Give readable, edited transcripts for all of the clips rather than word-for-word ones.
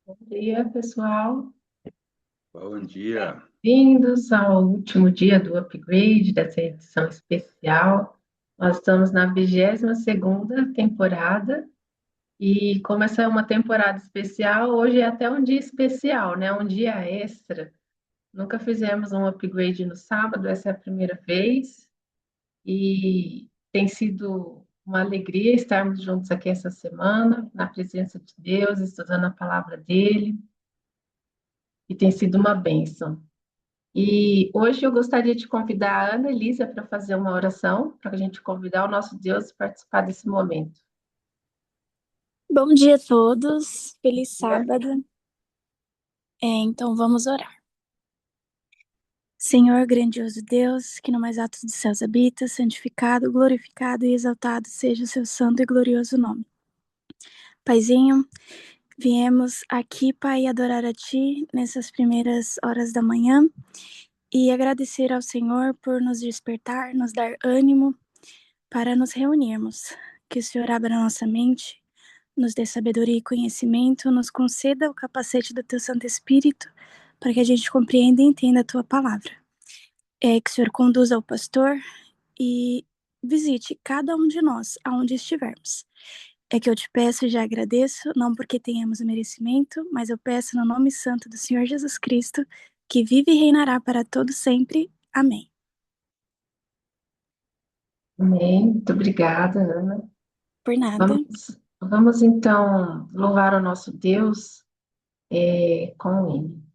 Bom dia, pessoal. Bom dia. Bem-vindos ao último dia do upgrade dessa edição especial. Nós estamos na 22ª temporada e como essa é uma temporada especial, hoje é até um dia especial, né? Um dia extra. Nunca fizemos um upgrade no sábado, essa é a primeira vez e tem sido uma alegria estarmos juntos aqui essa semana, na presença de Deus, estudando a palavra dele, e tem sido uma bênção. E hoje eu gostaria de convidar a Ana Elisa para fazer uma oração, para a gente convidar o nosso Deus a participar desse momento. Bom dia a todos, feliz sábado. Então vamos orar. Senhor, grandioso Deus, que no mais alto dos céus habita, santificado, glorificado e exaltado seja o seu santo e glorioso nome. Paizinho, viemos aqui, Pai, adorar a Ti nessas primeiras horas da manhã e agradecer ao Senhor por nos despertar, nos dar ânimo para nos reunirmos. Que o Senhor abra nossa mente, nos dê sabedoria e conhecimento, nos conceda o capacete do Teu Santo Espírito, para que a gente compreenda e entenda a Tua palavra. Que o Senhor conduza o pastor e visite cada um de nós, aonde estivermos. É que eu te peço e já agradeço, não porque tenhamos o merecimento, mas eu peço no nome santo do Senhor Jesus Cristo, que vive e reinará para todo sempre. Amém. Amém. Muito obrigada, Ana. Por nada. Vamos então louvar o nosso Deus com ele.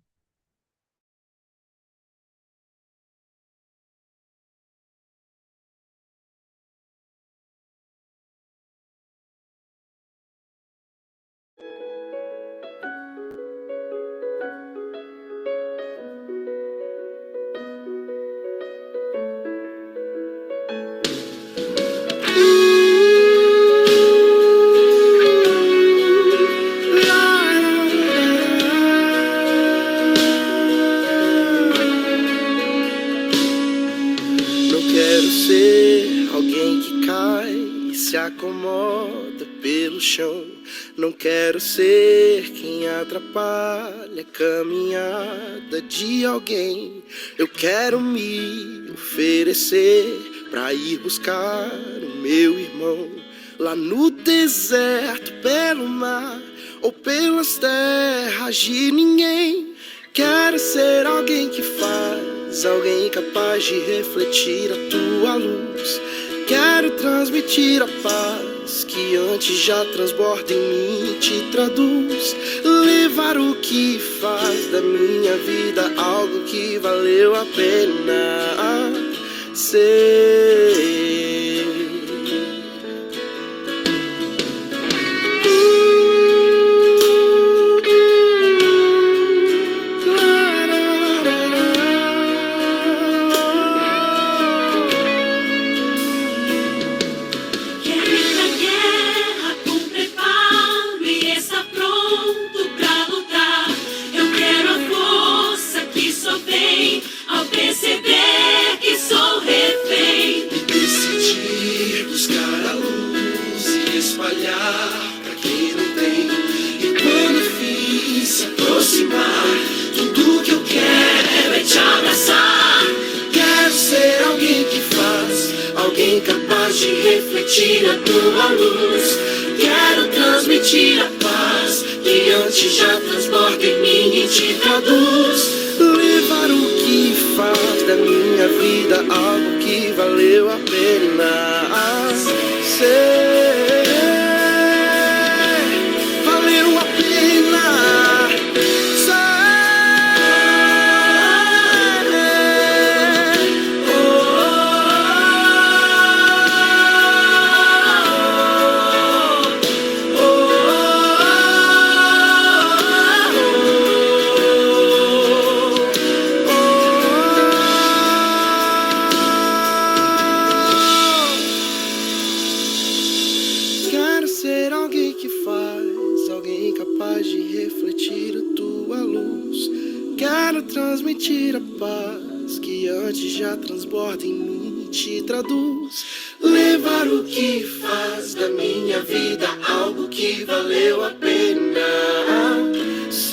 Se acomoda pelo chão. Não quero ser quem atrapalha a caminhada de alguém. Eu quero me oferecer pra ir buscar o meu irmão lá no deserto, pelo mar ou pelas terras de ninguém. Quero ser alguém que faz, alguém capaz de refletir a tua luz. Quero transmitir a paz que antes já transborda em mim e te traduz. Levar o que faz da minha vida algo que valeu a pena ser. Tudo que eu quero é te abraçar. Quero ser alguém que faz, alguém capaz de refletir a tua luz. Quero transmitir a paz que antes já transborda em mim e te traduz. Levar o que faz da minha vida algo que valeu a pena ser. Valeu a pena. Transmitir a paz que antes já transborda em mim e te traduz. Levar o que faz da minha vida algo que valeu a pena ser.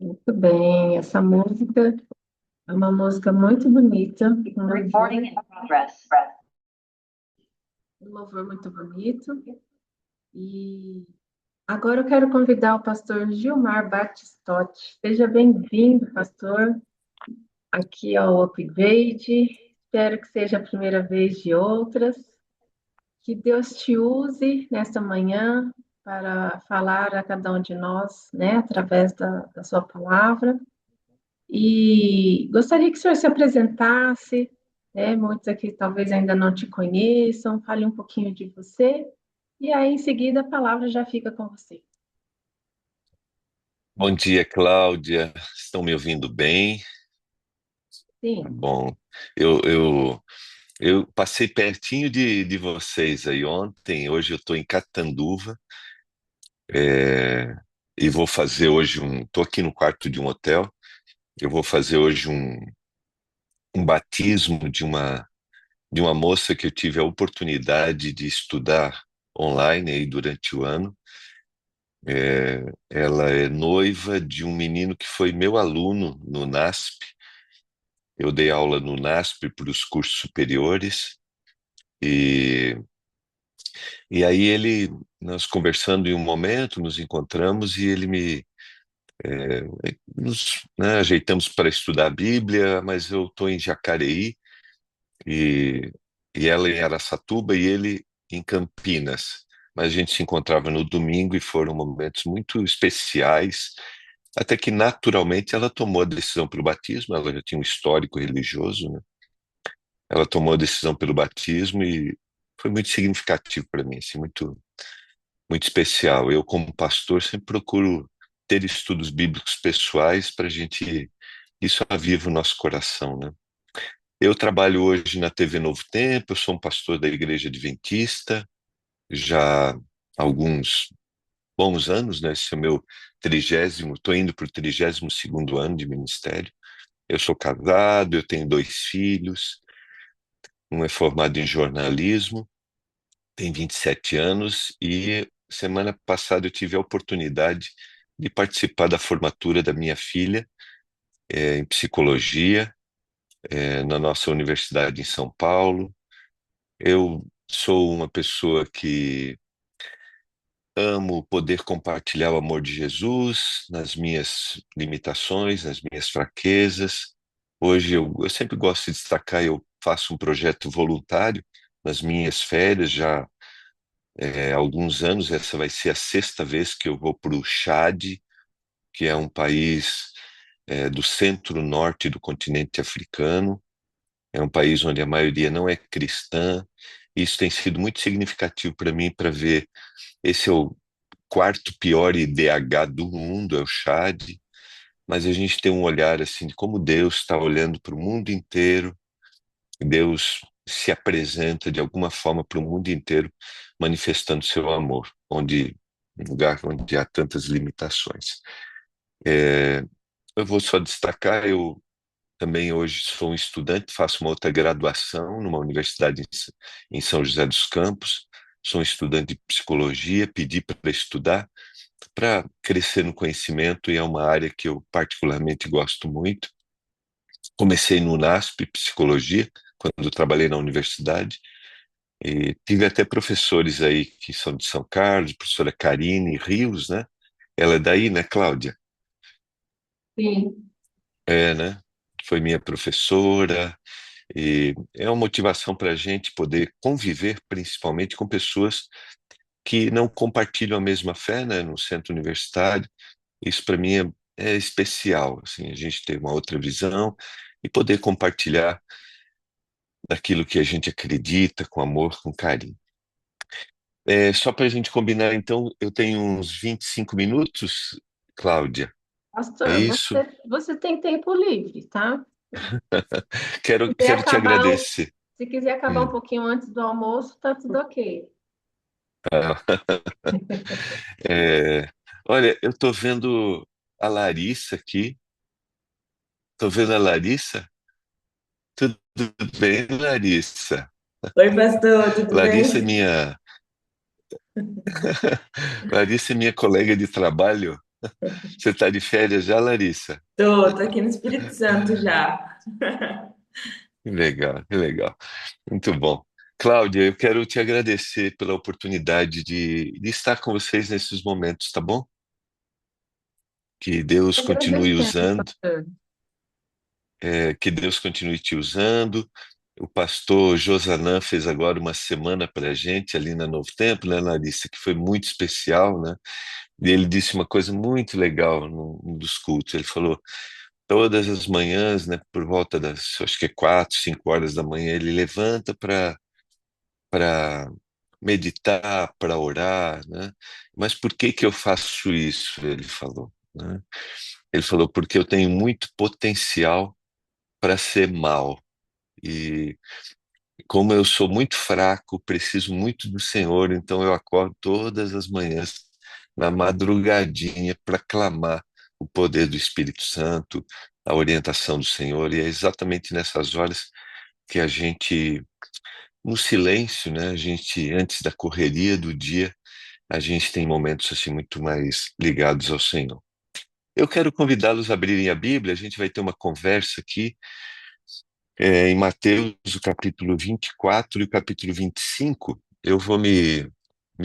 Muito bem, essa música é uma música muito bonita, um louvor muito bonito. E agora eu quero convidar o pastor Gilmar Batistotti. Seja bem-vindo, pastor, aqui ao Upgrade. Espero que seja a primeira vez de outras. Que Deus te use nesta manhã para falar a cada um de nós, né, através da sua palavra. E gostaria que o senhor se apresentasse, né? Muitos aqui talvez ainda não te conheçam, fale um pouquinho de você, e aí em seguida a palavra já fica com você. Bom dia, Cláudia. Estão me ouvindo bem? Tá Sim, bom. Eu passei pertinho de vocês aí ontem. Hoje eu estou em Catanduva, é, e vou fazer hoje Estou aqui no quarto de um hotel. Eu vou fazer hoje um batismo de uma moça que eu tive a oportunidade de estudar online aí durante o ano. Ela é noiva de um menino que foi meu aluno no NASP. Eu dei aula no NASP para os cursos superiores e, e aí nós conversando em um momento, nos encontramos e ele né, ajeitamos para estudar a Bíblia, mas eu estou em Jacareí e, e ela em Araçatuba e ele em Campinas. Mas a gente se encontrava no domingo e foram momentos muito especiais, até que naturalmente ela tomou a decisão pelo batismo, ela já tinha um histórico religioso, né? Ela tomou a decisão pelo batismo e foi muito significativo para mim, assim, muito, muito especial. Eu, como pastor, sempre procuro ter estudos bíblicos pessoais para a gente, isso aviva o nosso coração, né? Eu trabalho hoje na TV Novo Tempo, eu sou um pastor da Igreja Adventista, já há alguns bons anos, né? Esse é o meu 30º, estou indo para o 32º ano de ministério. Eu sou casado, eu tenho 2 filhos, um é formado em jornalismo, tem 27 anos e semana passada eu tive a oportunidade de participar da formatura da minha filha em psicologia na nossa universidade em São Paulo. Eu sou uma pessoa que amo poder compartilhar o amor de Jesus nas minhas limitações, nas minhas fraquezas. Hoje eu sempre gosto de destacar, eu faço um projeto voluntário nas minhas férias, já há alguns anos. Essa vai ser a 6ª vez que eu vou para o Chad, que é um país do centro-norte do continente africano. É um país onde a maioria não é cristã. Isso tem sido muito significativo para mim, para ver. Esse é o quarto pior IDH do mundo, é o Chad, mas a gente tem um olhar assim de como Deus está olhando para o mundo inteiro. Deus se apresenta de alguma forma para o mundo inteiro, manifestando seu amor, um lugar onde há tantas limitações. Eu vou só destacar, eu também hoje sou um estudante, faço uma outra graduação numa universidade em São José dos Campos, sou um estudante de psicologia, pedi para estudar, para crescer no conhecimento, e é uma área que eu particularmente gosto muito. Comecei no NASP, psicologia, quando trabalhei na universidade, e tive até professores aí que são de São Carlos, professora Karine Rios, né? Ela é daí, né, Cláudia? sim. É, né? Foi minha professora, e é uma motivação para a gente poder conviver, principalmente com pessoas que não compartilham a mesma fé, né, no centro universitário. Isso para mim é especial, assim, a gente ter uma outra visão e poder compartilhar daquilo que a gente acredita, com amor, com carinho. Só para a gente combinar, então, eu tenho uns 25 minutos, Cláudia, é Pastor, isso? você tem tempo livre, tá? Quero, Se quiser quero te acabar, agradecer. se quiser acabar um Hum. pouquinho antes do almoço, tá tudo ok. Ah, é, olha, eu estou vendo a Larissa aqui. Estou vendo a Larissa. Tudo bem, Larissa? Oi, pastor, tudo Larissa é bem? minha, Larissa é minha colega de trabalho. Você está de férias já, Larissa? Tô aqui no Espírito Santo já. Que legal, que legal. Muito bom. Cláudia, eu quero te agradecer pela oportunidade de estar com vocês nesses momentos, tá bom? Que Deus continue Agradecemos, usando, pastor. que Deus continue te usando. O pastor Josanã fez agora uma semana para a gente ali na Novo Tempo, né, Larissa, que foi muito especial, né? E ele disse uma coisa muito legal num dos cultos. Ele falou, todas as manhãs, né, por volta das, acho que é 4, 5 horas da manhã, ele levanta para meditar, para orar, né? Mas por que que eu faço isso? Ele falou, né? Ele falou porque eu tenho muito potencial para ser mal e como eu sou muito fraco, preciso muito do Senhor, então eu acordo todas as manhãs na madrugadinha para clamar o poder do Espírito Santo, a orientação do Senhor, e é exatamente nessas horas que a gente no silêncio, né? A gente, antes da correria do dia, a gente tem momentos assim muito mais ligados ao Senhor. Eu quero convidá-los a abrirem a Bíblia, a gente vai ter uma conversa aqui em Mateus, o capítulo 24 e o capítulo 25. Eu vou me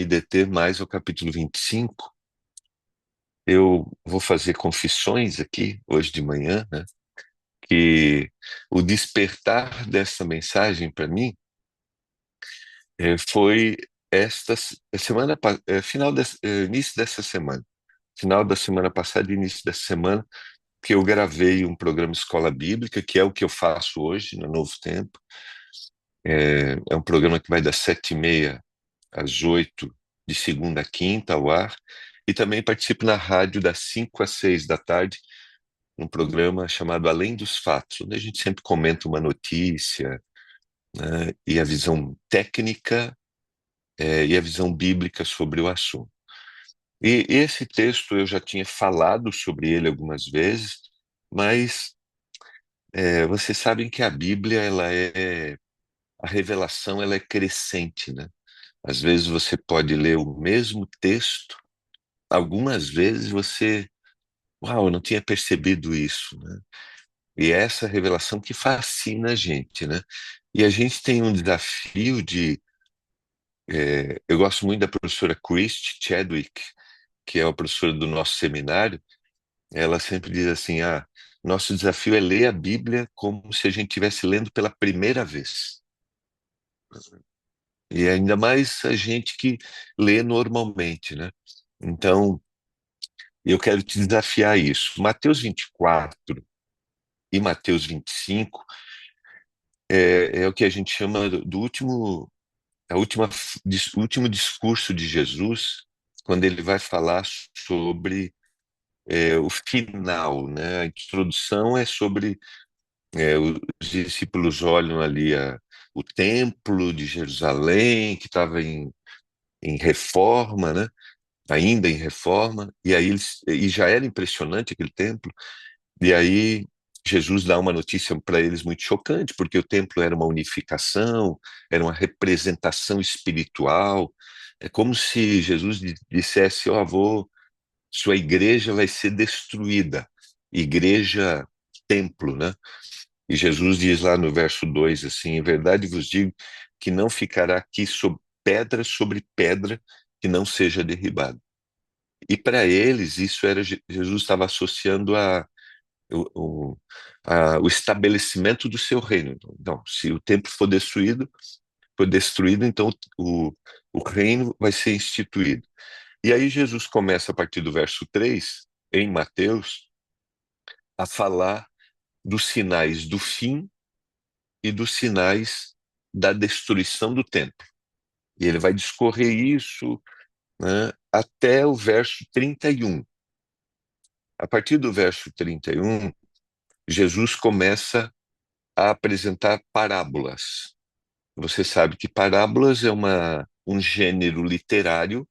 deter mais ao capítulo 25. Eu vou fazer confissões aqui, hoje de manhã, né? Que o despertar dessa mensagem para mim foi esta semana, início dessa semana, final da semana passada e início dessa semana, que eu gravei um programa Escola Bíblica, que é o que eu faço hoje no Novo Tempo. É um programa que vai das 7h30 às 8, de segunda a quinta ao ar, e também participo na rádio das 5 às 6 da tarde, um programa chamado Além dos Fatos, onde a gente sempre comenta uma notícia, né, e a visão técnica e a visão bíblica sobre o assunto. E esse texto eu já tinha falado sobre ele algumas vezes, mas vocês sabem que a Bíblia, a revelação ela é crescente, né? Às vezes você pode ler o mesmo texto, algumas vezes você, uau, eu não tinha percebido isso, né? E é essa revelação que fascina a gente, né? E a gente tem um desafio eu gosto muito da professora Christy Chadwick, que é a professora do nosso seminário. Ela sempre diz assim, nosso desafio é ler a Bíblia como se a gente estivesse lendo pela primeira vez. E ainda mais a gente que lê normalmente, né? Então, eu quero te desafiar a isso. Mateus 24 e Mateus 25 é o que a gente chama do último, o último discurso de Jesus, quando ele vai falar sobre o final, né? A introdução é sobre os discípulos olham ali o templo de Jerusalém, que estava em reforma, né? Ainda em reforma, e aí e já era impressionante aquele templo, e aí Jesus dá uma notícia para eles muito chocante, porque o templo era uma unificação, era uma representação espiritual, é como se Jesus dissesse, sua igreja vai ser destruída, igreja, templo, né? E Jesus diz lá no verso 2 assim, em verdade vos digo que não ficará aqui sobre pedra que não seja derribada. E para eles, isso era Jesus estava associando o estabelecimento do seu reino. Então, se o templo for destruído, então o reino vai ser instituído. E aí Jesus começa a partir do verso 3, em Mateus, a falar dos sinais do fim e dos sinais da destruição do templo. E ele vai discorrer isso, né, até o verso 31. A partir do verso 31, Jesus começa a apresentar parábolas. Você sabe que parábolas é um gênero literário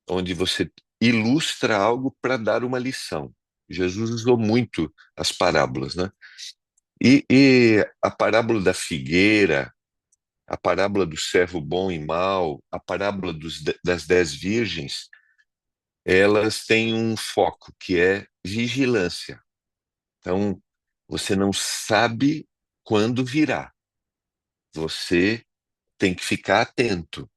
onde você ilustra algo para dar uma lição. Jesus usou muito as parábolas, né? E a parábola da figueira, a parábola do servo bom e mau, a parábola das 10 virgens, elas têm um foco que é vigilância. Então, você não sabe quando virá. Você tem que ficar atento,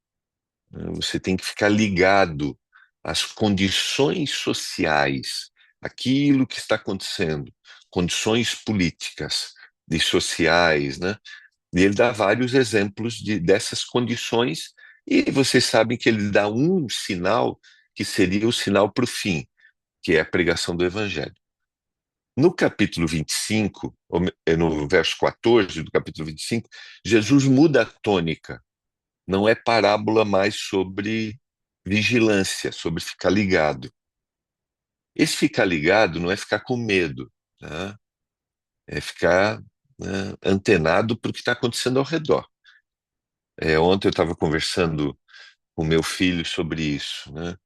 né? Você tem que ficar ligado às condições sociais, aquilo que está acontecendo, condições políticas e sociais, né? E ele dá vários exemplos dessas condições, e vocês sabem que ele dá um sinal que seria o sinal para o fim, que é a pregação do Evangelho. No capítulo 25, no verso 14 do capítulo 25, Jesus muda a tônica. Não é parábola mais sobre vigilância, sobre ficar ligado. Esse ficar ligado não é ficar com medo, né? É ficar, né, antenado para o que está acontecendo ao redor. Ontem eu estava conversando com meu filho sobre isso, né?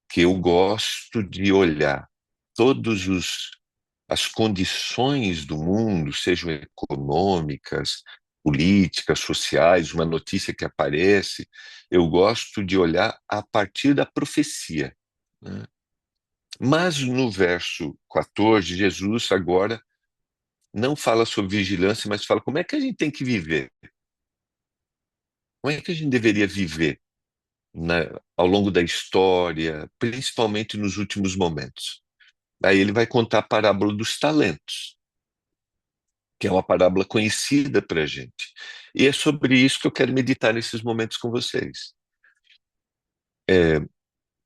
Que eu gosto de olhar todos as condições do mundo, sejam econômicas, políticas, sociais, uma notícia que aparece, eu gosto de olhar a partir da profecia, né? Mas no verso 14, Jesus agora não fala sobre vigilância, mas fala como é que a gente tem que viver, como é que a gente deveria viver ao longo da história, principalmente nos últimos momentos. Aí ele vai contar a parábola dos talentos, que é uma parábola conhecida para a gente. E é sobre isso que eu quero meditar nesses momentos com vocês.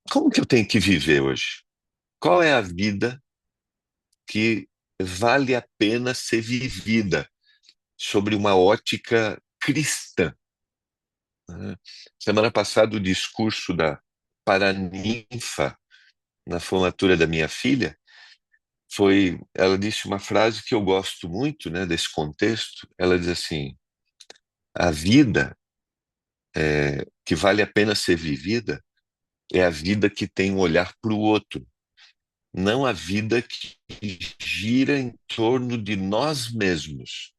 Como que eu tenho que viver hoje? Qual é a vida que vale a pena ser vivida sobre uma ótica cristã, né? Semana passada, o discurso da Paraninfa, na formatura da minha filha, ela disse uma frase que eu gosto muito, né, desse contexto. Ela diz assim: a vida que vale a pena ser vivida é a vida que tem um olhar para o outro, não a vida que gira em torno de nós mesmos,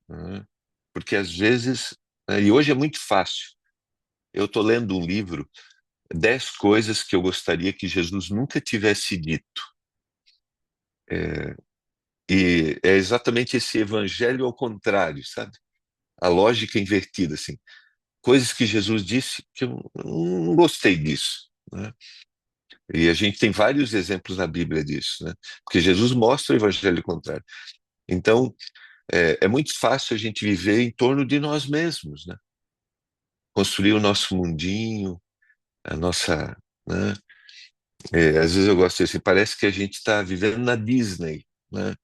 né? Porque às vezes, né, e hoje é muito fácil. Eu estou lendo um livro, 10 coisas que eu gostaria que Jesus nunca tivesse dito. E é exatamente esse evangelho ao contrário, sabe? A lógica invertida, assim. Coisas que Jesus disse que eu não gostei disso, né? E a gente tem vários exemplos na Bíblia disso, né? Porque Jesus mostra o evangelho contrário. Então, é muito fácil a gente viver em torno de nós mesmos, né? Construir o nosso mundinho, a nossa, né? Às vezes eu gosto de dizer assim, parece que a gente está vivendo na Disney, né?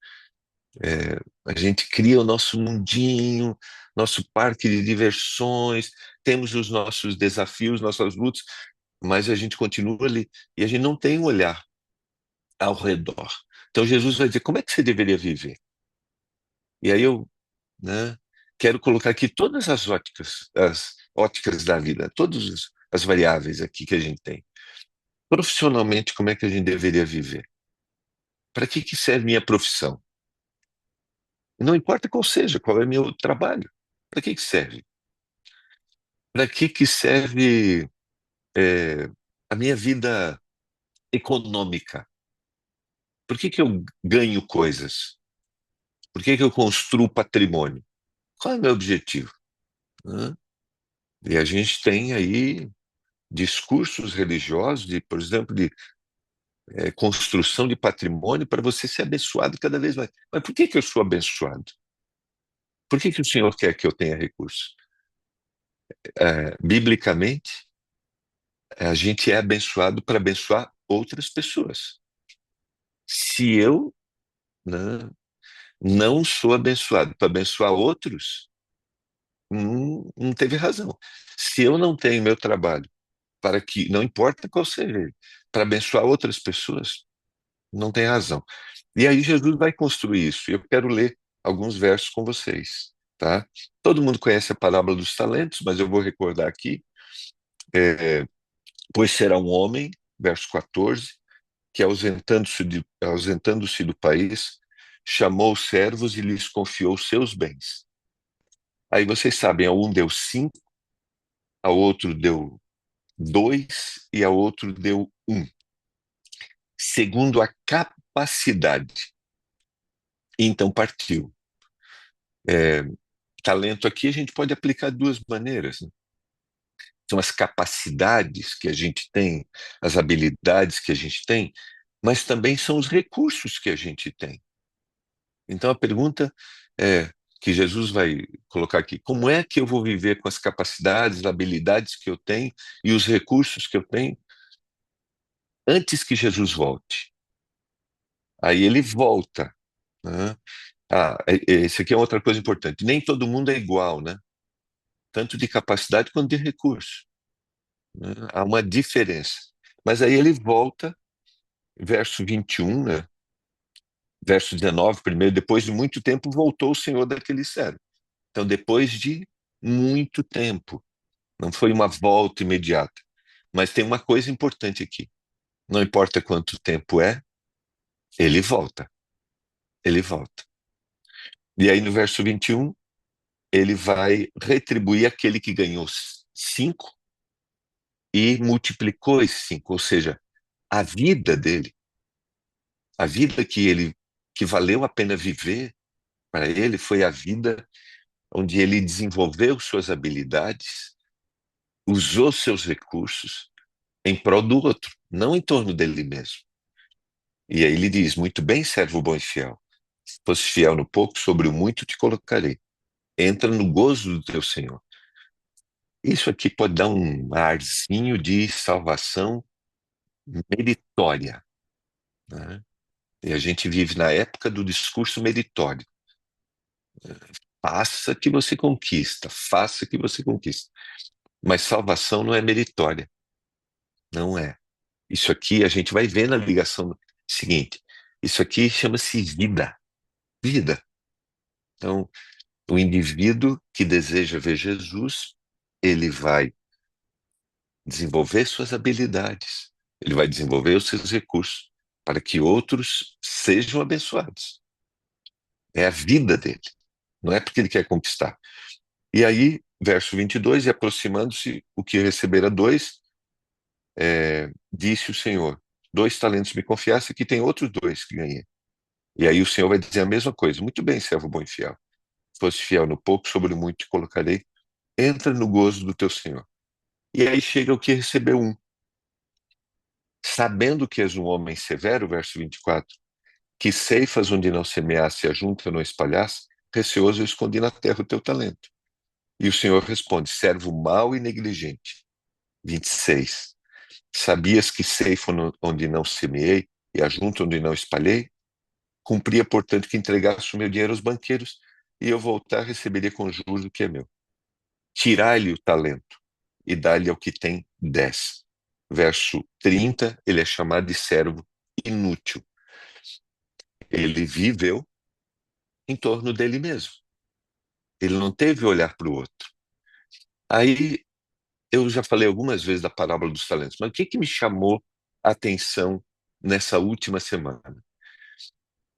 A gente cria o nosso mundinho, nosso parque de diversões, temos os nossos desafios, nossas lutas, mas a gente continua ali e a gente não tem um olhar ao redor. Então Jesus vai dizer, como é que você deveria viver? E aí eu, né, quero colocar aqui todas as óticas da vida, todas as variáveis aqui que a gente tem. Profissionalmente, como é que a gente deveria viver? Para que serve minha profissão? Não importa qual seja, qual é meu trabalho. Para que serve? Para que serve a minha vida econômica? Por que eu ganho coisas? Por que eu construo patrimônio? Qual é o meu objetivo, né? E a gente tem aí discursos religiosos, por exemplo, de construção de patrimônio para você ser abençoado cada vez mais. Mas por que eu sou abençoado? Por que o Senhor quer que eu tenha recursos? Biblicamente, a gente é abençoado para abençoar outras pessoas. Se eu, né, não sou abençoado para abençoar outros, não teve razão. Se eu não tenho meu trabalho para que, não importa qual seja ele, para abençoar outras pessoas, não tem razão. E aí Jesus vai construir isso. Eu quero ler alguns versos com vocês, tá? Todo mundo conhece a parábola dos talentos, mas eu vou recordar aqui. Pois será um homem, verso 14, que ausentando-se do país, chamou os servos e lhes confiou seus bens. Aí vocês sabem, a um deu 5, a outro deu 2 e a outro deu 1. segundo a capacidade. E então partiu. Talento aqui a gente pode aplicar de duas maneiras, né? São as capacidades que a gente tem, as habilidades que a gente tem, mas também são os recursos que a gente tem. Então a pergunta é que Jesus vai colocar aqui: como é que eu vou viver com as capacidades, habilidades que eu tenho e os recursos que eu tenho antes que Jesus volte? Aí ele volta, né? Esse aqui é outra coisa importante. Nem todo mundo é igual, né? Tanto de capacidade quanto de recurso, né? Há uma diferença. Mas aí ele volta, verso 21, né? Verso 19, primeiro, depois de muito tempo voltou o Senhor daquele servo. Então, depois de muito tempo, não foi uma volta imediata. Mas tem uma coisa importante aqui. Não importa quanto tempo é, ele volta. Ele volta. E aí no verso 21, ele vai retribuir aquele que ganhou 5 e multiplicou esses 5, ou seja, a vida dele, a vida que valeu a pena viver para ele foi a vida onde ele desenvolveu suas habilidades, usou seus recursos em prol do outro, não em torno dele mesmo. E aí ele diz: muito bem, servo bom e fiel. Se fosse fiel no pouco, sobre o muito te colocarei. Entra no gozo do teu Senhor. Isso aqui pode dar um arzinho de salvação meritória, né? E a gente vive na época do discurso meritório. Faça que você conquista, faça que você conquista. Mas salvação não é meritória, não é. Isso aqui a gente vai ver na ligação seguinte. Isso aqui chama-se vida, vida. Então, o indivíduo que deseja ver Jesus, ele vai desenvolver suas habilidades, ele vai desenvolver os seus recursos para que outros sejam abençoados. É a vida dele, não é porque ele quer conquistar. E aí, verso 22, e aproximando-se o que recebera 2, disse o Senhor: 2 talentos me confiasse, que tem outros 2 que ganhei. E aí o Senhor vai dizer a mesma coisa: muito bem, servo bom e fiel. Foste fiel no pouco, sobre o muito te colocarei. Entra no gozo do teu Senhor. E aí chega o que recebeu 1. Sabendo que és um homem severo, verso 24, que ceifas onde não semeasse e ajunta não espalhasse, receoso eu escondi na terra o teu talento. E o Senhor responde: servo mau e negligente. 26. Sabias que ceifo onde não semeei e ajunto onde não espalhei? Cumpria, portanto, que entregasse o meu dinheiro aos banqueiros e eu voltar receberia com juros o que é meu. Tirai-lhe o talento e dá-lhe ao que tem 10. Verso 30, ele é chamado de servo inútil. Ele viveu em torno dele mesmo. Ele não teve olhar para o outro. Aí, eu já falei algumas vezes da parábola dos talentos, mas o que me chamou a atenção nessa última semana?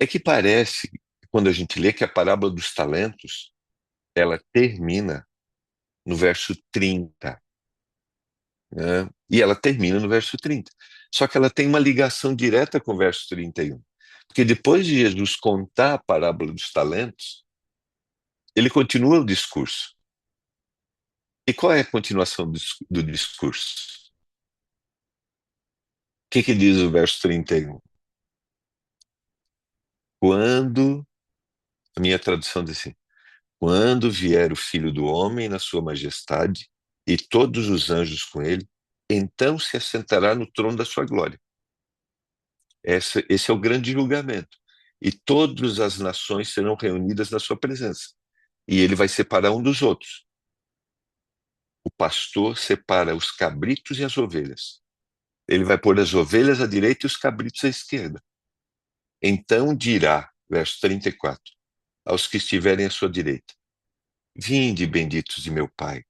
É que parece, quando a gente lê, que a parábola dos talentos, ela termina no verso 30, né? E ela termina no verso 30. Só que ela tem uma ligação direta com o verso 31. Porque depois de Jesus contar a parábola dos talentos, ele continua o discurso. E qual é a continuação do discurso? O que diz o verso 31? Quando, a minha tradução diz assim: quando vier o Filho do Homem na sua majestade e todos os anjos com ele, então se assentará no trono da sua glória. Esse é o grande julgamento. E todas as nações serão reunidas na sua presença. E ele vai separar um dos outros. O pastor separa os cabritos e as ovelhas. Ele vai pôr as ovelhas à direita e os cabritos à esquerda. Então dirá, verso 34, aos que estiverem à sua direita: vinde, benditos de meu Pai,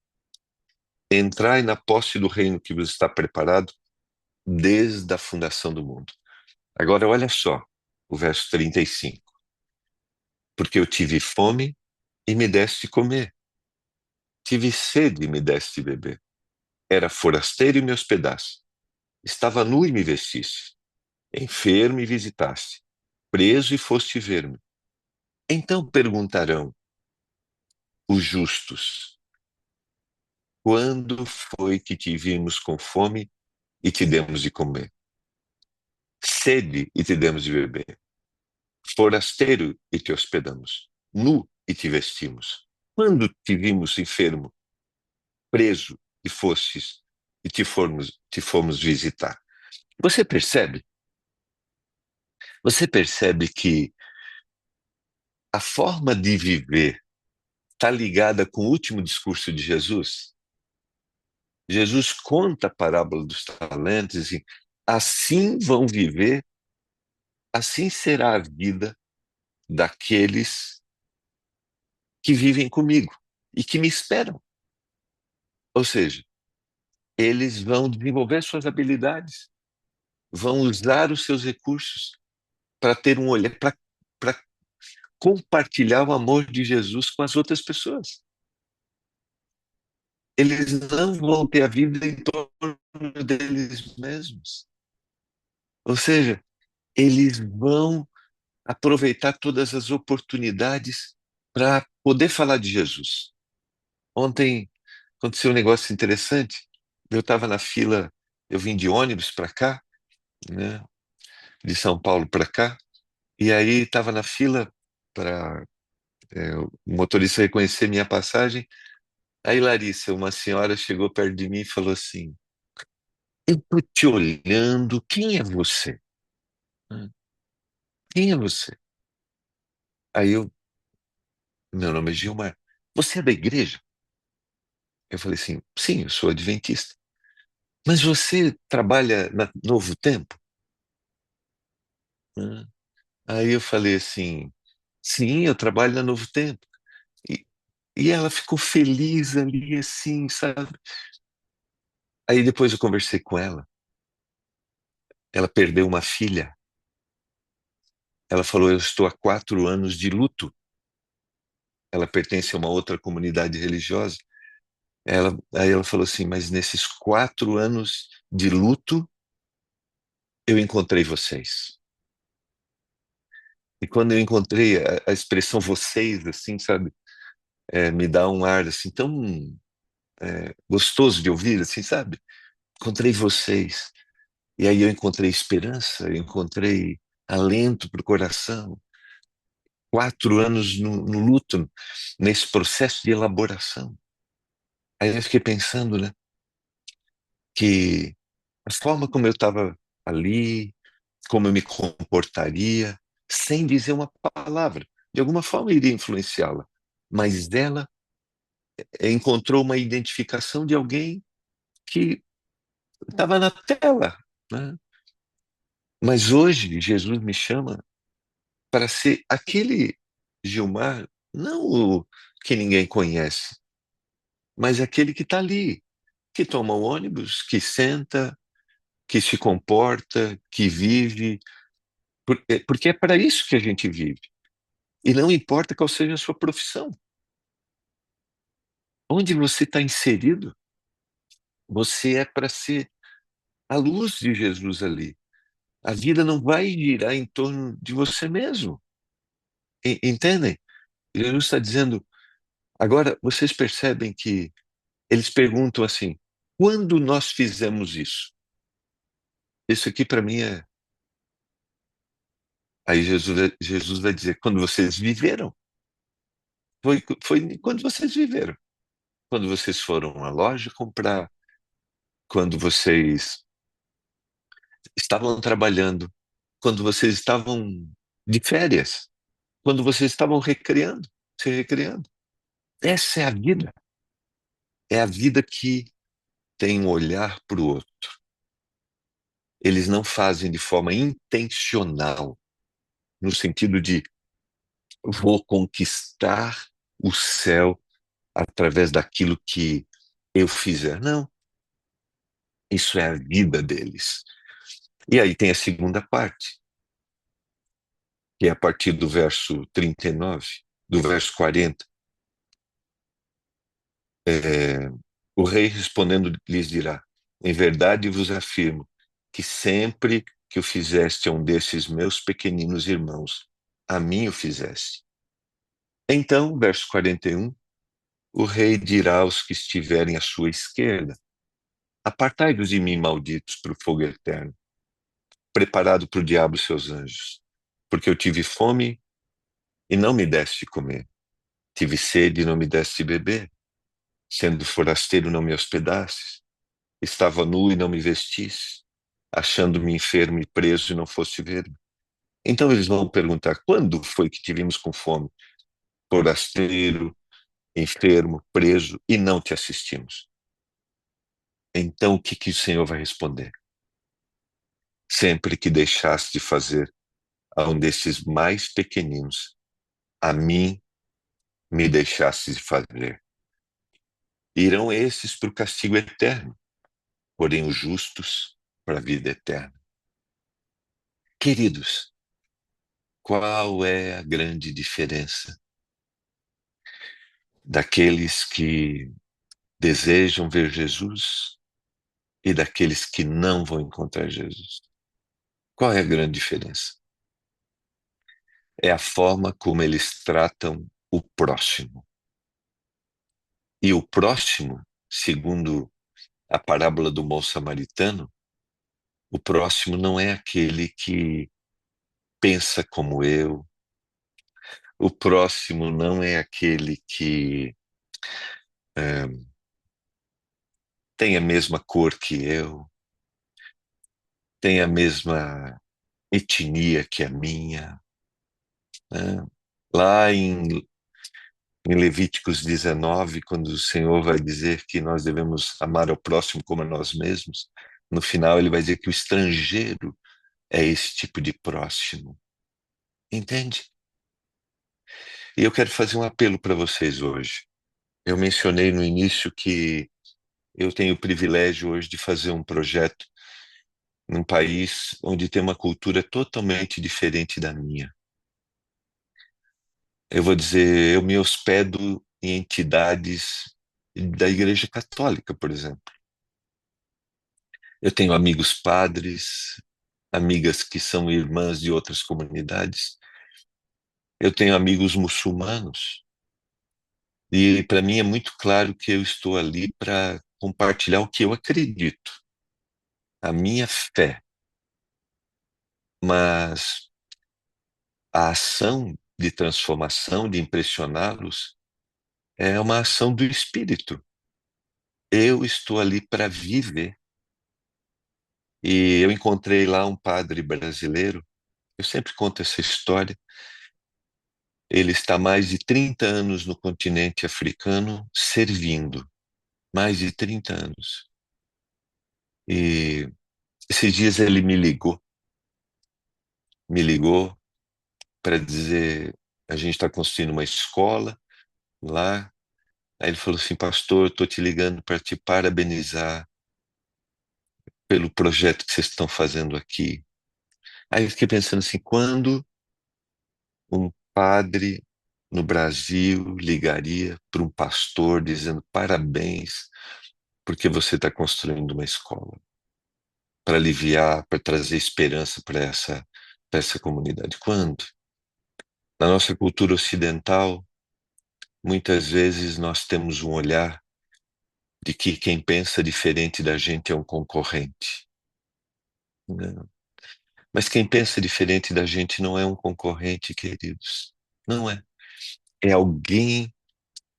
entrai na posse do reino que vos está preparado desde a fundação do mundo. Agora olha só o verso 35. Porque eu tive fome e me deste comer. Tive sede e me deste beber. Era forasteiro e me hospedaste. Estava nu e me vestiste. enfermo e visitaste, preso e foste ver-me. Então perguntarão os justos: quando foi que te vimos com fome e te demos de comer? Sede e te demos de beber? Forasteiro e te hospedamos? Nu e te vestimos? Quando te vimos enfermo, preso e fostes e te fomos visitar? Você percebe? Você percebe que a forma de viver está ligada com o último discurso de Jesus? Jesus conta a parábola dos talentos e assim vão viver, assim será a vida daqueles que vivem comigo e que me esperam. Ou seja, eles vão desenvolver suas habilidades, vão usar os seus recursos para ter um olhar, para compartilhar o amor de Jesus com as outras pessoas. Eles não vão ter a vida em torno deles mesmos. Ou seja, eles vão aproveitar todas as oportunidades para poder falar de Jesus. Ontem aconteceu um negócio interessante. Eu estava na fila, eu vim de ônibus para cá, né, de São Paulo para cá, e aí estava na fila para o motorista reconhecer minha passagem. Aí, Larissa, uma senhora chegou perto de mim e falou assim: eu estou te olhando, quem é você? Quem é você? Aí meu nome é Gilmar. Você é da igreja? Eu falei assim, sim, eu sou adventista. Mas você trabalha na Novo Tempo? Hã? Aí eu falei assim, sim, eu trabalho na Novo Tempo. E, e ela ficou feliz ali, assim, sabe? Aí depois eu conversei com ela. Ela perdeu uma filha. Ela falou, eu estou há 4 anos de luto. Ela pertence a uma outra comunidade religiosa. Aí ela falou assim, mas nesses 4 anos de luto, eu encontrei vocês. E quando eu encontrei a expressão vocês, assim, sabe, me dá um ar, assim, tão gostoso de ouvir, assim, sabe? Encontrei vocês. E aí eu encontrei esperança, eu encontrei alento para o coração. 4 anos no luto, nesse processo de elaboração. Aí eu fiquei pensando, né, que a forma como eu estava ali, como eu me comportaria, sem dizer uma palavra, de alguma forma eu iria influenciá-la. Mas ela encontrou uma identificação de alguém que estava na tela, né? Mas hoje Jesus me chama para ser aquele Gilmar, não o que ninguém conhece, mas aquele que está ali, que toma o ônibus, que senta, que se comporta, que vive, porque é para isso que a gente vive. E não importa qual seja a sua profissão. Onde você está inserido, você é para ser a luz de Jesus ali. A vida não vai girar em torno de você mesmo. Entendem? Jesus está dizendo. Agora, vocês percebem que eles perguntam assim: quando nós fizemos isso? Isso aqui para mim é. Aí Jesus vai dizer: quando vocês viveram. Foi quando vocês viveram. Quando vocês foram à loja comprar. Quando vocês estavam trabalhando. Quando vocês estavam de férias. Quando vocês estavam recreando, se recreando. Essa é a vida. É a vida que tem um olhar para o outro. Eles não fazem de forma intencional, no sentido de vou conquistar o céu através daquilo que eu fizer. Não, isso é a vida deles. E aí tem a segunda parte, que é a partir do verso 39, do verso 40. O rei respondendo lhes dirá: em verdade vos afirmo que sempre que o fizeste a um desses meus pequeninos irmãos, a mim o fizeste. Então, verso 41, o rei dirá aos que estiverem à sua esquerda: apartai-vos de mim, malditos, para o fogo eterno, preparado para o diabo e seus anjos, porque eu tive fome e não me deste de comer, tive sede e não me deste de beber, sendo forasteiro não me hospedastes, estava nu e não me vestis, achando-me enfermo e preso e não foste ver-me. Então eles vão perguntar: quando foi que tivemos com fome, forasteiro, enfermo, preso e não te assistimos? Então o que o Senhor vai responder? Sempre que deixaste de fazer a um desses mais pequeninos, a mim me deixaste de fazer. Irão esses para o castigo eterno, porém os justos para a vida eterna. Queridos, qual é a grande diferença daqueles que desejam ver Jesus e daqueles que não vão encontrar Jesus? Qual é a grande diferença? É a forma como eles tratam o próximo. E o próximo, segundo a parábola do bom samaritano, o próximo não é aquele que pensa como eu, o próximo não é aquele que é, tem a mesma cor que eu, tem a mesma etnia que a minha, né? Lá em Levíticos 19, quando o Senhor vai dizer que nós devemos amar ao próximo como a nós mesmos, no final ele vai dizer que o estrangeiro é esse tipo de próximo. Entende? E eu quero fazer um apelo para vocês hoje. Eu mencionei no início que eu tenho o privilégio hoje de fazer um projeto num país onde tem uma cultura totalmente diferente da minha. Eu vou dizer, eu me hospedo em entidades da Igreja Católica, por exemplo. Eu tenho amigos padres, amigas que são irmãs de outras comunidades. Eu tenho amigos muçulmanos. E para mim é muito claro que eu estou ali para compartilhar o que eu acredito, a minha fé. Mas a ação de transformação, de impressioná-los, é uma ação do Espírito. Eu estou ali para viver. E eu encontrei lá um padre brasileiro, eu sempre conto essa história. Ele está há mais de 30 anos no continente africano servindo, mais de 30 anos. E esses dias ele me ligou para dizer, a gente está construindo uma escola lá. Aí ele falou assim: pastor, estou te ligando para te parabenizar pelo projeto que vocês estão fazendo aqui. Aí eu fiquei pensando assim, quando um padre no Brasil ligaria para um pastor dizendo parabéns porque você está construindo uma escola para aliviar, para trazer esperança para essa comunidade? Quando? Na nossa cultura ocidental, muitas vezes nós temos um olhar de que quem pensa diferente da gente é um concorrente. Não. Mas quem pensa diferente da gente não é um concorrente, queridos. Não é. É alguém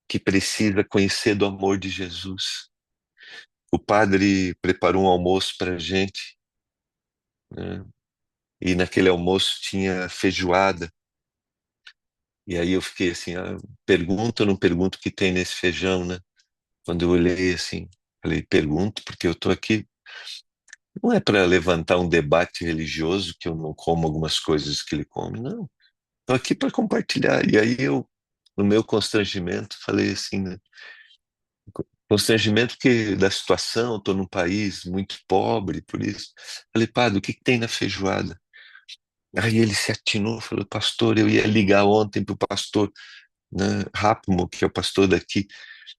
que precisa conhecer do amor de Jesus. O padre preparou um almoço para a gente, né? E naquele almoço tinha feijoada. E aí eu fiquei assim, pergunto ou não pergunto o que tem nesse feijão, né? Quando eu olhei assim, falei, pergunto, porque eu estou aqui. Não é para levantar um debate religioso que eu não como algumas coisas que ele come, não. Estou aqui para compartilhar. E aí eu, no meu constrangimento, falei assim, né? Constrangimento que da situação, estou num país muito pobre, por isso. Falei, padre, o que tem na feijoada? Aí ele se atinou, falou, pastor, eu ia ligar ontem para o pastor, né, Rápimo, que é o pastor daqui.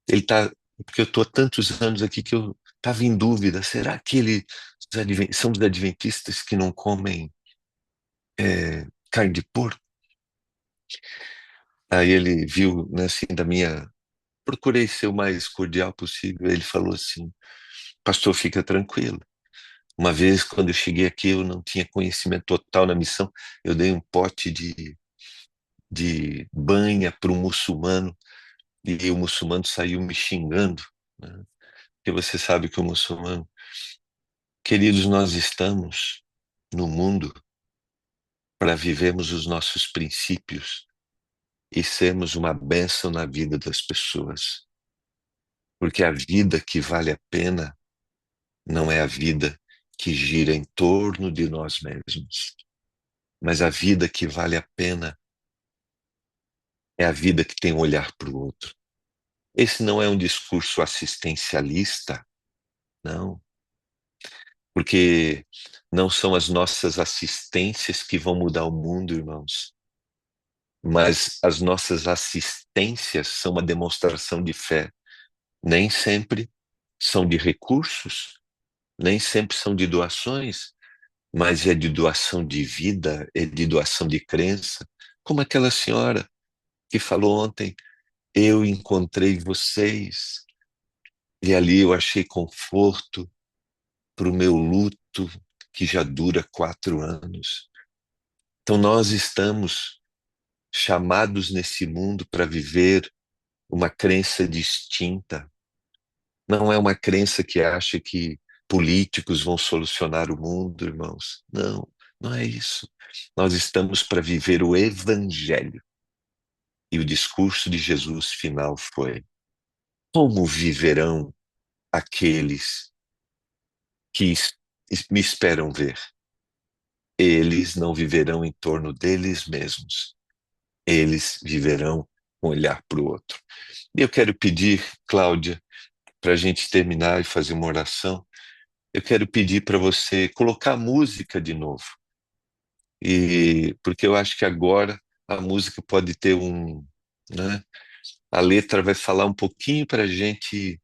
Ele tá, porque eu estou há tantos anos aqui que eu estava em dúvida, será que são os adventistas que não comem carne de porco? Aí ele viu, né, assim, procurei ser o mais cordial possível. Ele falou assim: pastor, fica tranquilo. Uma vez, quando eu cheguei aqui, eu não tinha conhecimento total na missão. Eu dei um pote de banha para um muçulmano e o muçulmano saiu me xingando, né? Porque você sabe que o muçulmano... Queridos, nós estamos no mundo para vivermos os nossos princípios e sermos uma bênção na vida das pessoas. Porque a vida que vale a pena não é a vida que gira em torno de nós mesmos, mas a vida que vale a pena é a vida que tem um olhar para o outro. Esse não é um discurso assistencialista, não, porque não são as nossas assistências que vão mudar o mundo, irmãos, mas as nossas assistências são uma demonstração de fé. Nem sempre são de recursos, nem sempre são de doações, mas é de doação de vida, é de doação de crença, como aquela senhora que falou ontem: eu encontrei vocês e ali eu achei conforto para o meu luto que já dura 4 anos. Então nós estamos chamados nesse mundo para viver uma crença distinta. Não é uma crença que acha que políticos vão solucionar o mundo, irmãos. Não, não é isso. Nós estamos para viver o evangelho. E o discurso de Jesus final foi: como viverão aqueles que me esperam ver? Eles não viverão em torno deles mesmos. Eles viverão com olhar para o outro. E eu quero pedir, Cláudia, para a gente terminar e fazer uma oração, eu quero pedir para você colocar a música de novo. Porque eu acho que agora a música pode ter né? A letra vai falar um pouquinho para a gente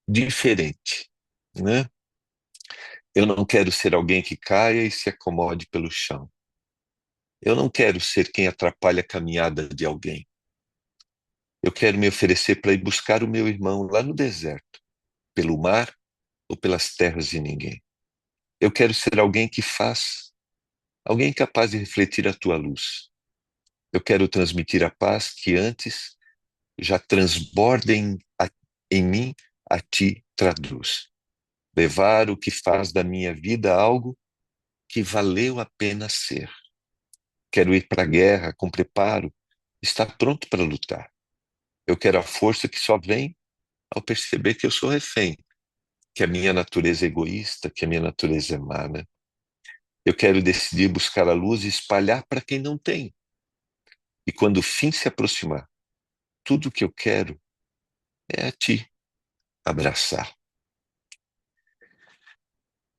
diferente, né? Eu não quero ser alguém que caia e se acomode pelo chão. Eu não quero ser quem atrapalha a caminhada de alguém. Eu quero me oferecer para ir buscar o meu irmão lá no deserto, pelo mar ou pelas terras de ninguém. Eu quero ser alguém que faz, alguém capaz de refletir a tua luz. Eu quero transmitir a paz que antes já transborda em mim, a ti traduz. Levar o que faz da minha vida algo que valeu a pena ser. Quero ir para a guerra com preparo, estar pronto para lutar. Eu quero a força que só vem ao perceber que eu sou refém, que a minha natureza é egoísta, que a minha natureza é má, né? Eu quero decidir buscar a luz e espalhar para quem não tem. E quando o fim se aproximar, tudo o que eu quero é a ti abraçar.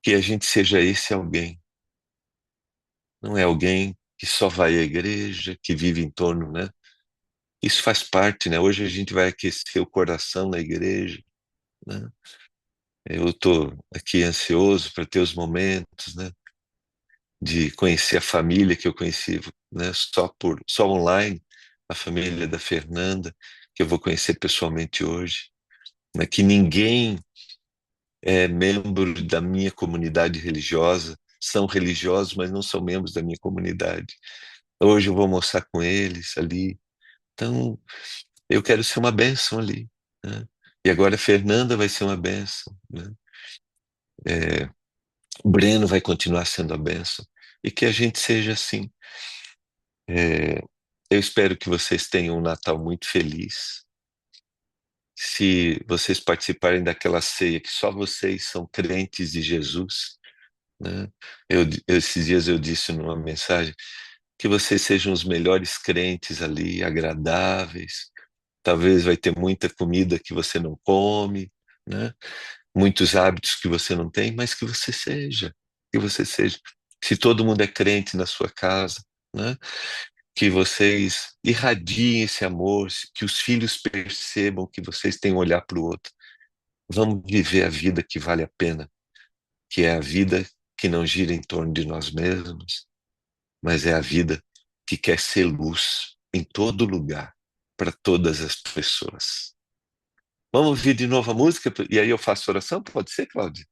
Que a gente seja esse alguém. Não é alguém que só vai à igreja, que vive em torno, né? Isso faz parte, né? Hoje a gente vai aquecer o coração na igreja, né? Eu estou aqui ansioso para ter os momentos, né, de conhecer a família que eu conheci, né, só online, a família da Fernanda, que eu vou conhecer pessoalmente hoje, né, que ninguém é membro da minha comunidade religiosa, são religiosos, mas não são membros da minha comunidade. Hoje eu vou almoçar com eles ali. Então, eu quero ser uma bênção ali, né? E agora a Fernanda vai ser uma bênção, né? O Breno vai continuar sendo a bênção. E que a gente seja assim. É, eu espero que vocês tenham um Natal muito feliz. Se vocês participarem daquela ceia que só vocês são crentes de Jesus, né? Esses dias eu disse numa mensagem que vocês sejam os melhores crentes ali, agradáveis. Talvez vai ter muita comida que você não come, né? Muitos hábitos que você não tem, mas que você seja. Se todo mundo é crente na sua casa, né? Que vocês irradiem esse amor, que os filhos percebam que vocês têm um olhar para o outro. Vamos viver a vida que vale a pena, que é a vida que não gira em torno de nós mesmos, mas é a vida que quer ser luz em todo lugar, para todas as pessoas. Vamos ouvir de novo a música e aí eu faço oração? Pode ser, Cláudia?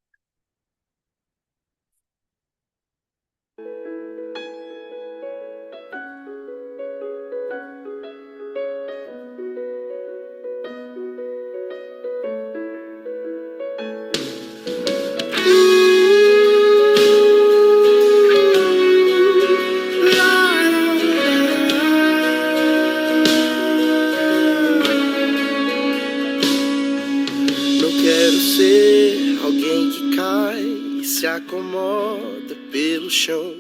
Não quero ser alguém que cai e se acomoda pelo chão.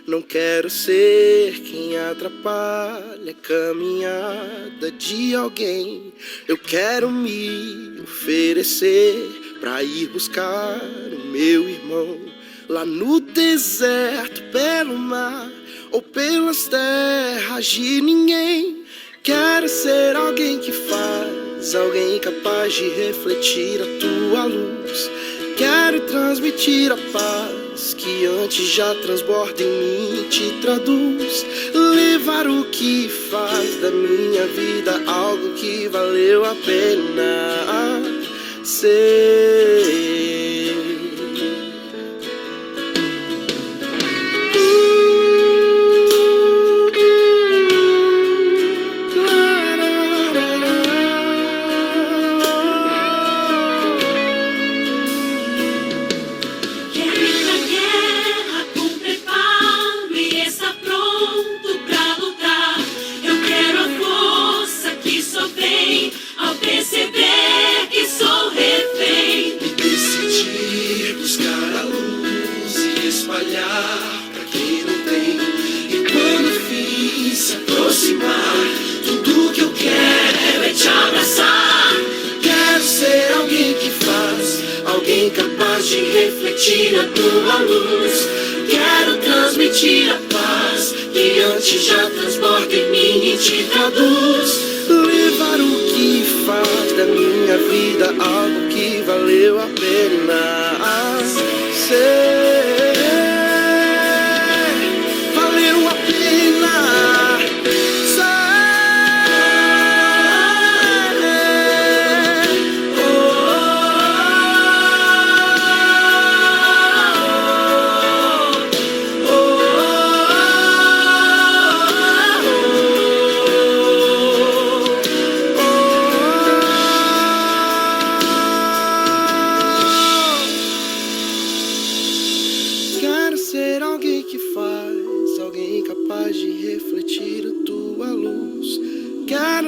Não quero ser quem atrapalha a caminhada de alguém. Eu quero me oferecer pra ir buscar o meu irmão lá no deserto, pelo mar ou pelas terras de ninguém. Quero ser alguém que faz, alguém capaz de refletir a tua luz. Quero transmitir a paz que antes já transborda em mim e te traduz. Levar o que faz da minha vida algo que valeu a pena ser. Pra quem não tem, e quando o fim se aproximar, tudo que eu quero é te abraçar. Quero ser alguém que faz, alguém capaz de refletir a tua luz. Quero transmitir a paz que antes já transborda em mim e te traduz. Levar o que faz da minha vida algo que valeu a pena ser.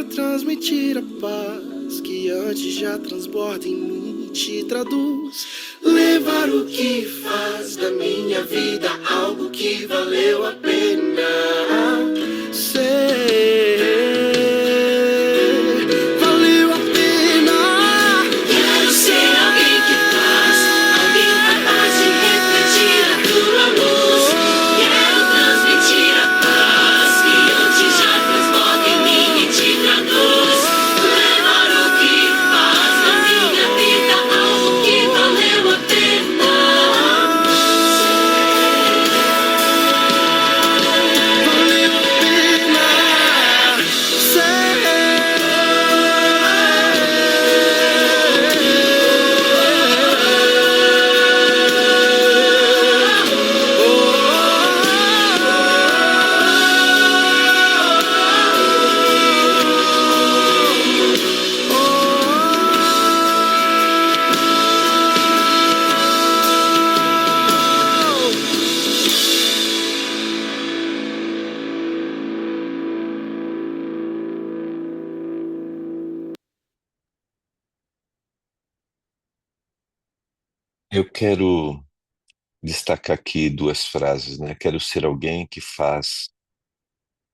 Transmitir a paz que antes já transborda em mim e te traduz. Levar o que faz da minha vida algo que valeu a pena ser. Valeu a pena. Quero ser alguém que faz, alguém capaz de refletir a tua luz. Quero transmitir a paz que antes já transborda em mim e te traduz. Levar o que faz da minha vida algo que valeu a pena Eu quero destacar aqui duas frases, né? Quero ser alguém que faz,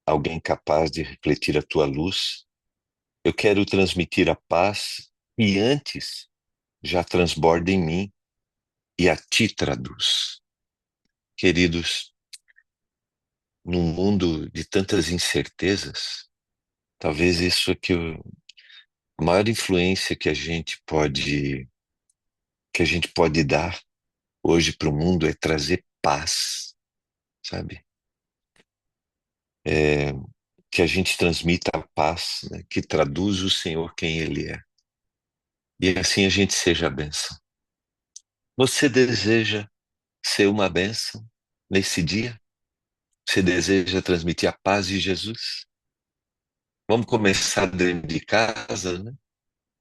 alguém capaz de refletir a tua luz. Eu quero transmitir a paz que antes já transborda em mim e a ti traduz. Queridos, num mundo de tantas incertezas, talvez isso é que a maior influência que a gente pode que a gente pode dar hoje para o mundo é trazer paz, sabe? Que a gente transmita a paz, né? Que traduz o Senhor quem Ele é. E assim a gente seja a bênção. Você deseja ser uma bênção nesse dia? Você deseja transmitir a paz de Jesus? Vamos começar dentro de casa, né?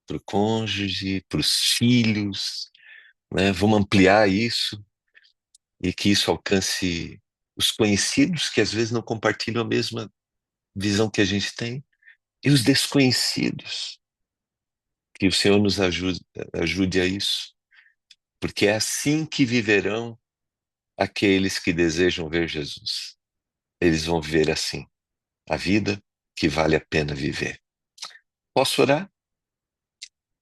Para o cônjuge, para os filhos, né? Vamos ampliar isso e que isso alcance os conhecidos que às vezes não compartilham a mesma visão que a gente tem e os desconhecidos. Que o Senhor nos ajude a isso, porque é assim que viverão aqueles que desejam ver Jesus. Eles vão viver assim, a vida que vale a pena viver. Posso orar?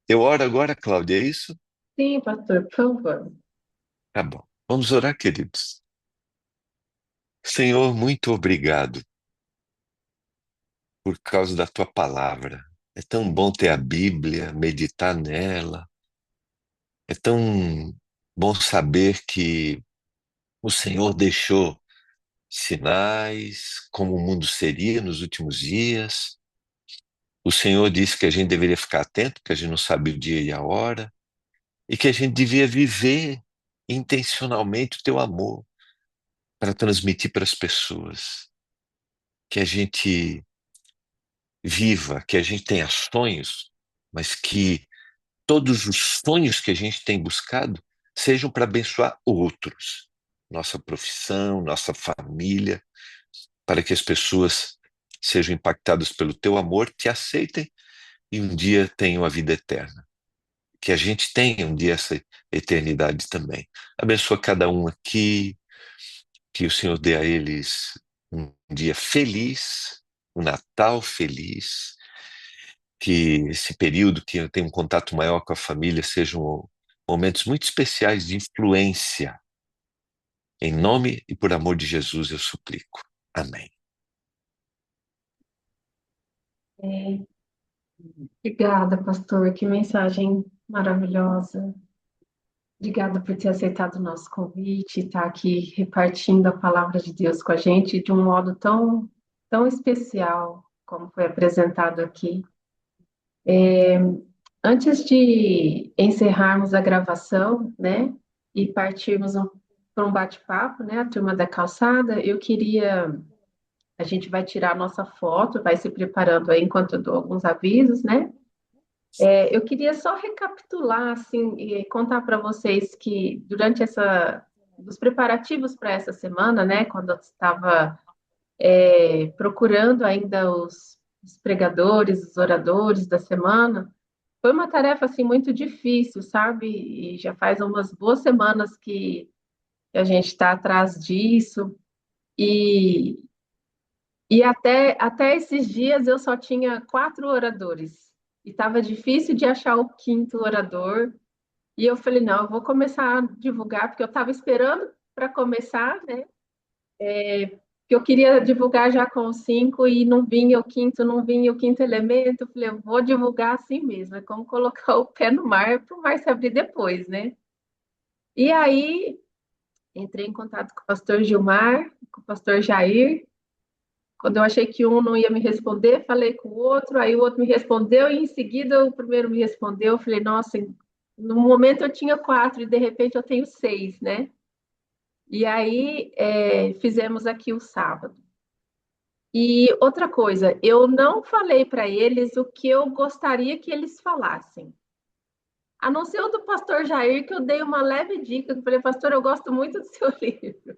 Eu oro agora, Cláudia, é isso? Sim, pastor, por favor. Tá bom. Vamos orar, queridos. Senhor, muito obrigado por causa da tua palavra. É tão bom ter a Bíblia, meditar nela. É tão bom saber que o Senhor deixou sinais, como o mundo seria nos últimos dias. O Senhor disse que a gente deveria ficar atento, que a gente não sabe o dia e a hora, e que a gente devia viver intencionalmente o teu amor para transmitir para as pessoas. Que a gente viva, que a gente tenha sonhos, mas que todos os sonhos que a gente tem buscado sejam para abençoar outros, nossa profissão, nossa família, para que as pessoas sejam impactadas pelo teu amor, te aceitem e um dia tenham a vida eterna. Que a gente tenha um dia essa eternidade também. Abençoa cada um aqui, que o Senhor dê a eles um dia feliz, um Natal feliz, que esse período que eu tenho um contato maior com a família sejam momentos muito especiais de influência. Em nome e por amor de Jesus eu suplico. Amém. É, obrigada, pastor. Que mensagem maravilhosa. Obrigada por ter aceitado o nosso convite e estar aqui repartindo a palavra de Deus com a gente de um modo tão especial, como foi apresentado aqui. Antes de encerrarmos a gravação, né, e partirmos para um bate-papo, né, a turma da calçada, a gente vai tirar a nossa foto, vai se preparando aí enquanto eu dou alguns avisos, né? Eu queria só recapitular, assim, e contar para vocês que durante dos preparativos para essa semana, né, quando eu estava procurando ainda os pregadores, os oradores da semana, foi uma tarefa, assim, muito difícil, sabe? E já faz umas boas semanas que a gente está atrás disso, e, e até esses dias eu só tinha 4 oradores, e estava difícil de achar o quinto orador. E eu falei, não, eu vou começar a divulgar, porque eu estava esperando para começar, né? Que eu queria divulgar já com os 5 e não vinha o quinto, não vinha o quinto elemento. Eu falei, eu vou divulgar assim mesmo, é como colocar o pé no mar para o mar se abrir depois, né? E aí entrei em contato com o pastor Gilmar, com o pastor Jair. Quando eu achei que um não ia me responder, falei com o outro, aí o outro me respondeu, e em seguida o primeiro me respondeu. Eu falei, nossa, no momento eu tinha 4 e de repente eu tenho 6, né? E aí fizemos aqui o sábado. E outra coisa, eu não falei para eles o que eu gostaria que eles falassem. A não ser o do pastor Jair, que eu dei uma leve dica. Eu falei, pastor, eu gosto muito do seu livro,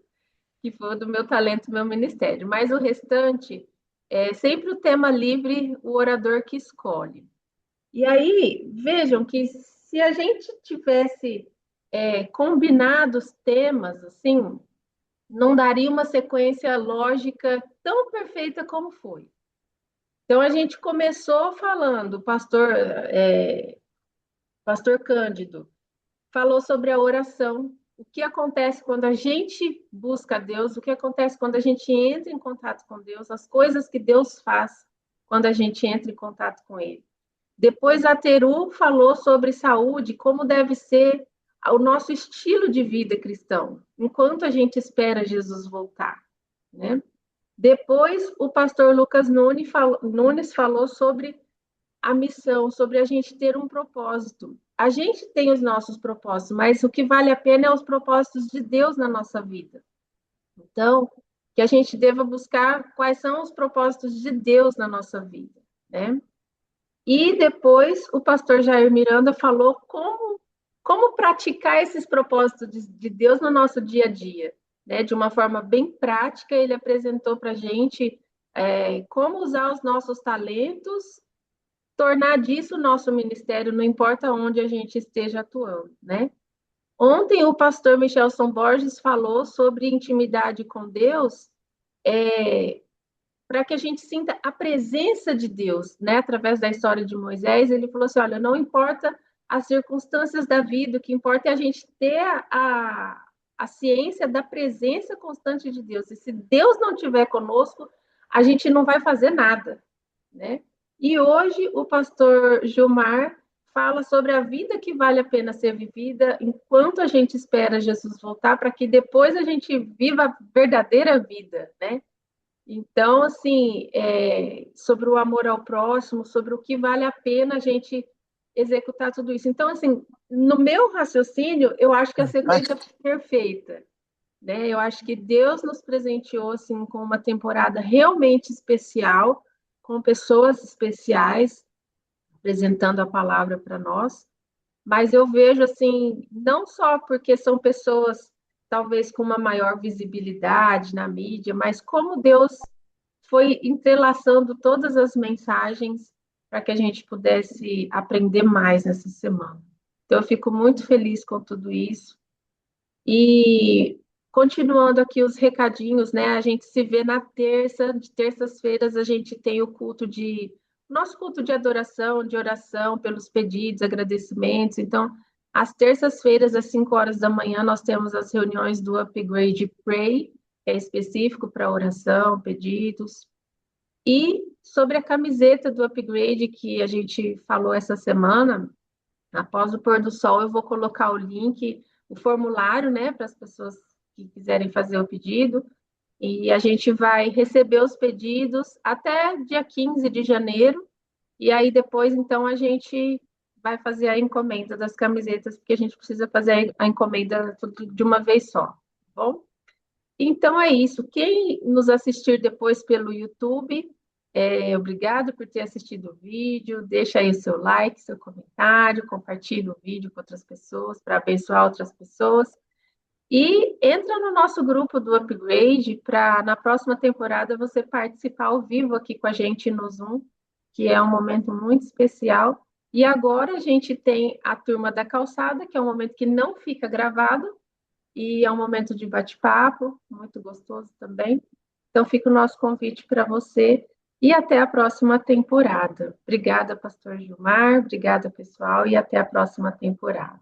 que foi do meu talento, meu ministério. Mas o restante é sempre o tema livre, o orador que escolhe. E aí, vejam que se a gente tivesse combinado os temas, assim, não daria uma sequência lógica tão perfeita como foi. Então, a gente começou falando, pastor Cândido falou sobre a oração, o que acontece quando a gente busca Deus, o que acontece quando a gente entra em contato com Deus, as coisas que Deus faz quando a gente entra em contato com Ele. Depois a Teru falou sobre saúde, como deve ser o nosso estilo de vida cristão, enquanto a gente espera Jesus voltar, né? Depois, o pastor Lucas Nunes falou sobre a missão, sobre a gente ter um propósito. A gente tem os nossos propósitos, mas o que vale a pena é os propósitos de Deus na nossa vida. Então, que a gente deva buscar quais são os propósitos de Deus na nossa vida, né? E depois o pastor Jair Miranda falou como praticar esses propósitos de Deus no nosso dia a dia, né? De uma forma bem prática, ele apresentou para a gente como usar os nossos talentos, tornar disso o nosso ministério, não importa onde a gente esteja atuando, né? Ontem o pastor Michelson Borges falou sobre intimidade com Deus, para que a gente sinta a presença de Deus, né? Através da história de Moisés, ele falou assim, olha, não importa as circunstâncias da vida, o que importa é a gente ter a ciência da presença constante de Deus. E se Deus não estiver conosco, a gente não vai fazer nada, né? E hoje o pastor Gilmar fala sobre a vida que vale a pena ser vivida enquanto a gente espera Jesus voltar, para que depois a gente viva a verdadeira vida, né? Então, assim, sobre o amor ao próximo, sobre o que vale a pena a gente executar tudo isso. Então, assim, no meu raciocínio, eu acho que a sequência foi perfeita, né? Eu acho que Deus nos presenteou, assim, com uma temporada realmente especial, com pessoas especiais, apresentando a palavra para nós, mas eu vejo, assim, não só porque são pessoas talvez com uma maior visibilidade na mídia, mas como Deus foi entrelaçando todas as mensagens para que a gente pudesse aprender mais nessa semana. Então, eu fico muito feliz com tudo isso. E continuando aqui os recadinhos, né? A gente se vê na terça, de terças-feiras a gente tem o nosso culto de adoração, de oração pelos pedidos, agradecimentos. Então, às terças-feiras, às 5 horas da manhã, nós temos as reuniões do Upgrade Pray, que é específico para oração, pedidos. E sobre a camiseta do Upgrade que a gente falou essa semana, após o pôr do sol, eu vou colocar o link, o formulário, né, para as pessoas que quiserem fazer o pedido. E a gente vai receber os pedidos até dia 15 de janeiro. E aí depois, então, a gente vai fazer a encomenda das camisetas, porque a gente precisa fazer a encomenda tudo de uma vez só, tá bom? Então é isso. Quem nos assistir depois pelo YouTube, obrigado por ter assistido o vídeo. Deixa aí o seu like, seu comentário, compartilha o vídeo com outras pessoas para abençoar outras pessoas. E entra no nosso grupo do Upgrade para na próxima temporada você participar ao vivo aqui com a gente no Zoom, que é um momento muito especial. E agora a gente tem a turma da calçada, que é um momento que não fica gravado, e é um momento de bate-papo, muito gostoso também. Então, fica o nosso convite para você e até a próxima temporada. Obrigada, pastor Gilmar, obrigada, pessoal, e até a próxima temporada.